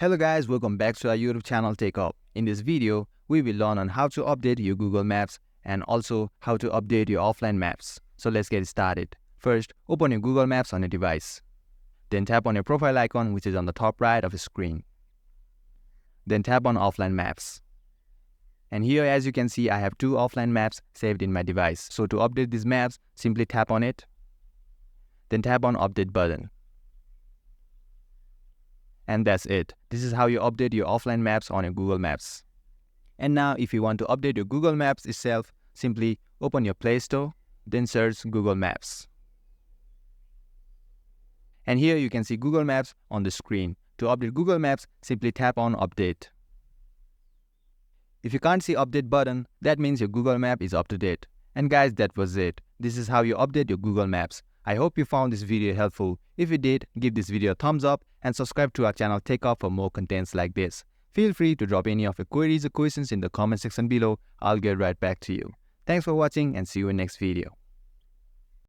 Hello guys, welcome back to our YouTube channel TechUp. In this video, we will learn on how to update your Google Maps and also how to update your offline maps. So let's get started. First, open your Google Maps on your device. Then tap on your profile icon which is on the top right of the screen. Then tap on Offline Maps. And here as you can see, I have two offline maps saved in my device. So to update these maps, simply tap on it. Then tap on Update button. And that's it. This is how you update your offline maps on your Google Maps. And now if you want to update your Google Maps itself, simply open your Play Store, then search Google Maps. And here you can see Google Maps on the screen. To update Google Maps, simply tap on Update. If you can't see Update button, that means your Google Map is up to date. And guys, that was it. This is how you update your Google Maps. I hope you found this video helpful. If you did, give this video a thumbs up and subscribe to our channel TechUp for more contents like this. Feel free to drop any of your queries or questions in the comment section below. I'll get right back to you. Thanks for watching and see you in next video.